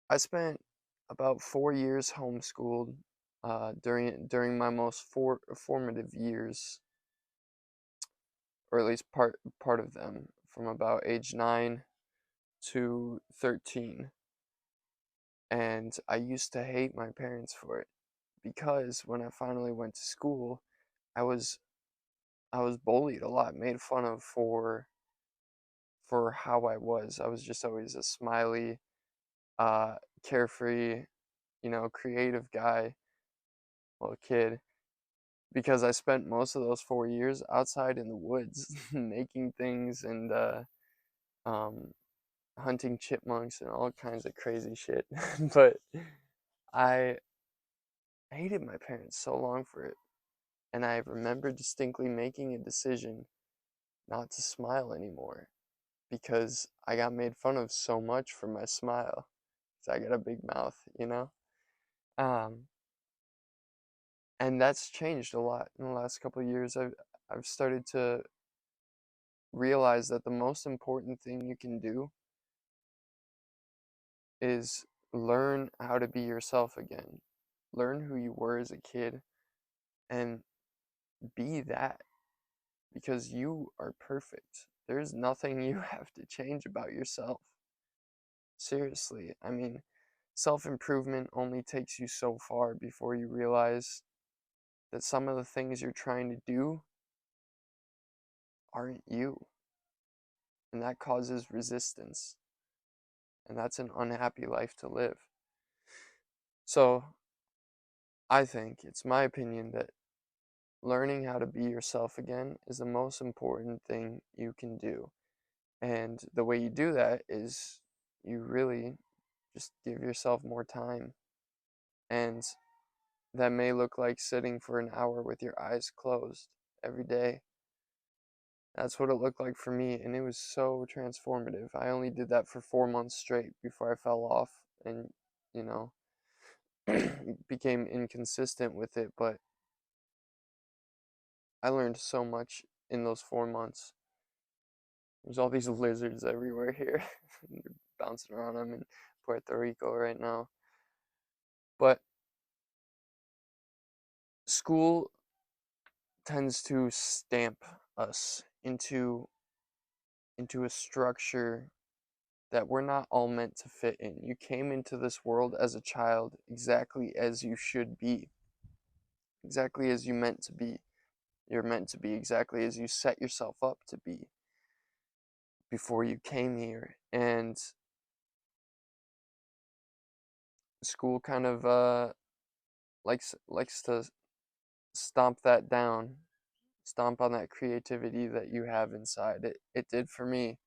I spent about 4 years homeschooled during my most formative years, or at least part of them, from about age 9 to 13. And I used to hate my parents for it because when I finally went to school, I was I was bullied a lot, made fun of for how I was. I was just always a smiley, carefree, creative guy, little kid, because I spent most of those 4 years outside in the woods making things and um, hunting chipmunks and all kinds of crazy shit. But I hated my parents so long for it. And I remember distinctly making a decision not to smile anymore because I got made fun of so much for my smile. 'Cause I got a big mouth. Um, and that's changed a lot in the last couple of years. I've started to realize that the most important thing you can do is learn how to be yourself again. Learn who you were as a kid and be that because you are perfect. There's nothing you have to change about yourself. Seriously, I mean, self improvement only takes you so far before you realize that some of the things you're trying to do aren't you, and that causes resistance, and that's an unhappy life to live. So, I think it's my opinion that learning how to be yourself again is the most important thing you can do. And the way you do that is you really just give yourself more time. And that may look like sitting for an hour with your eyes closed every day. That's what it looked like for me, and it was so transformative. I only did that for 4 months straight before I fell off and, you know, became inconsistent with it. But I learned so much in those 4 months. There's all these lizards everywhere here. They're bouncing around. I'm in Puerto Rico right now. But school tends to stamp us into a structure that we're not all meant to fit in. You came into this world as a child exactly as you should be, exactly as you meant to be. You're meant to be exactly as you set yourself up to be before you came here. And school kind of likes to stomp that down, stomp on that creativity that you have inside. It did for me.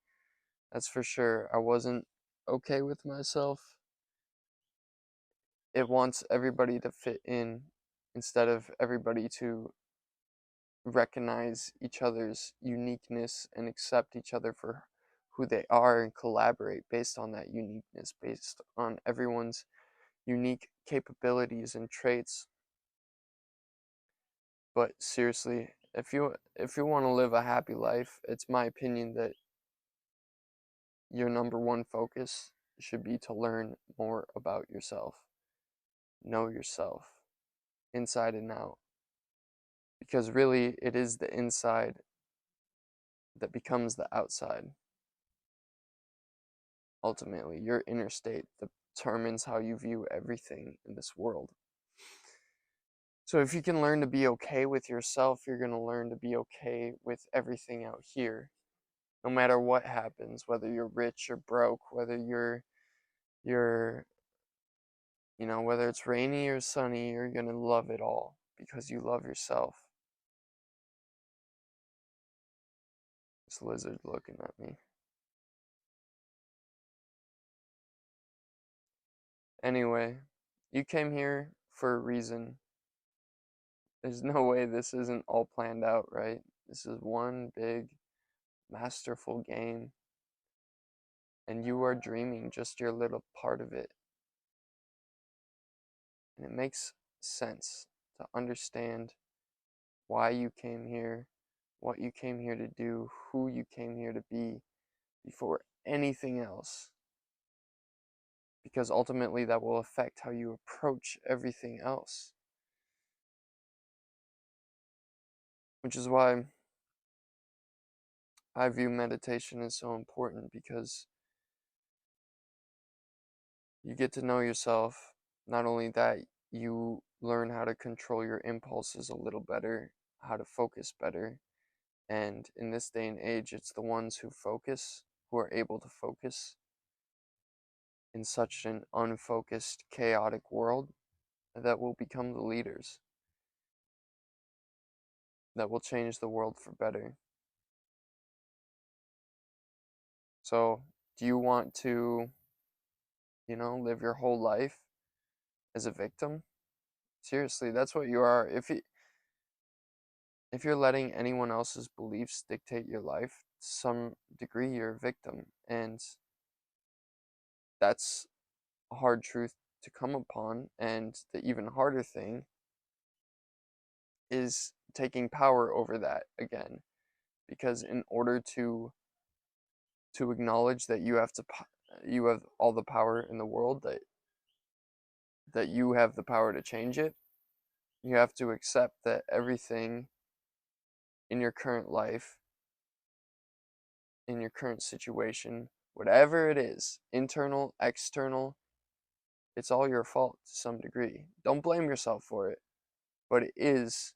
That's for sure. I wasn't okay with myself. It wants everybody to fit in instead of everybody to recognize each other's uniqueness and accept each other for who they are and collaborate based on that uniqueness, based on everyone's unique capabilities and traits. But seriously, if you want to live a happy life, it's my opinion that your number one focus should be to learn more about yourself. Know yourself inside and out. Because really, it is the inside that becomes the outside. Ultimately, your inner state determines how you view everything in this world. So, if you can learn to be okay with yourself, you're going to learn to be okay with everything out here. No matter what happens, whether you're rich or broke, whether you're whether it's rainy or sunny, you're going to love it all because you love yourself. This lizard looking at me. Anyway, you came here for a reason. There's no way this isn't all planned out, right? This is one big, masterful game, and you are dreaming just your little part of it. And it makes sense to understand why you came here, what you came here to do, who you came here to be before anything else. because ultimately that will affect how you approach everything else. Which is why I view meditation as so important, because you get to know yourself. Not only that, you learn how to control your impulses a little better, how to focus better. And in this day and age, it's the ones who focus, who are able to focus in such an unfocused, chaotic world, that will become the leaders, that will change the world for better. So, do you want to, live your whole life as a victim? Seriously, that's what you are. If you're letting anyone else's beliefs dictate your life, to some degree you're a victim. And that's a hard truth to come upon. And the even harder thing is taking power over that again. Because in order to acknowledge that you have all the power in the world, that you have the power to change it, you have to accept that everything in your current life, in your current situation, whatever it is, internal, external, it's all your fault to some degree. Don't blame yourself for it, but it is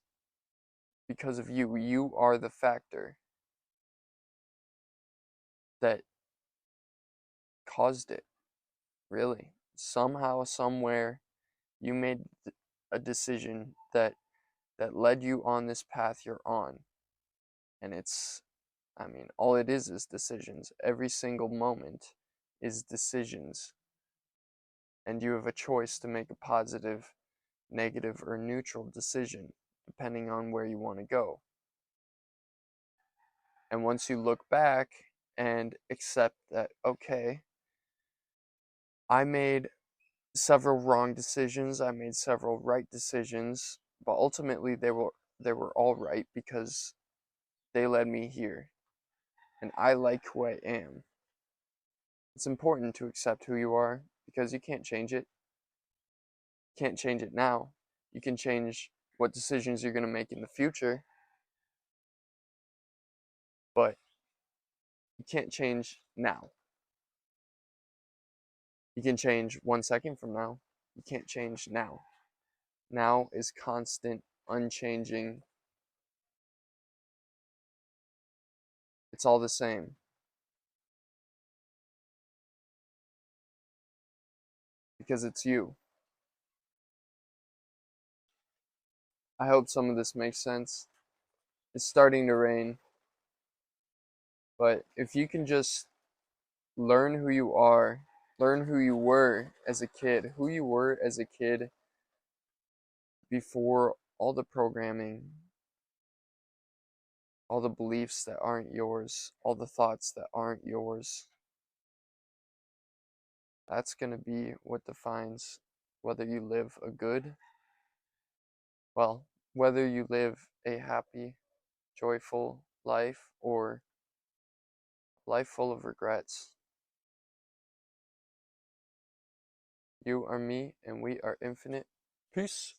because of you. You are the factor that caused it, really. Somehow, somewhere, you made a decision that led you on this path you're on. And all it is decisions. Every single moment is decisions. And you have a choice to make a positive, negative, or neutral decision, depending on where you want to go. And once you look back and accept that, okay, I made several wrong decisions, I made several right decisions, but ultimately they were all right because they led me here. And I like who I am. It's important to accept who you are, because you can't change it. You can't change it now. You can change what decisions you're going to make in the future, but you can't change now. You can change 1 second from now. You can't change now. Now is constant, unchanging. It's all the same because it's you. I hope some of this makes sense. It's starting to rain, but if you can just learn who you are, learn who you were as a kid, before all the programming, all the beliefs that aren't yours, all the thoughts that aren't yours. That's going to be what defines whether you live whether you live a happy, joyful life, or life full of regrets. You are me, and we are infinite. Peace.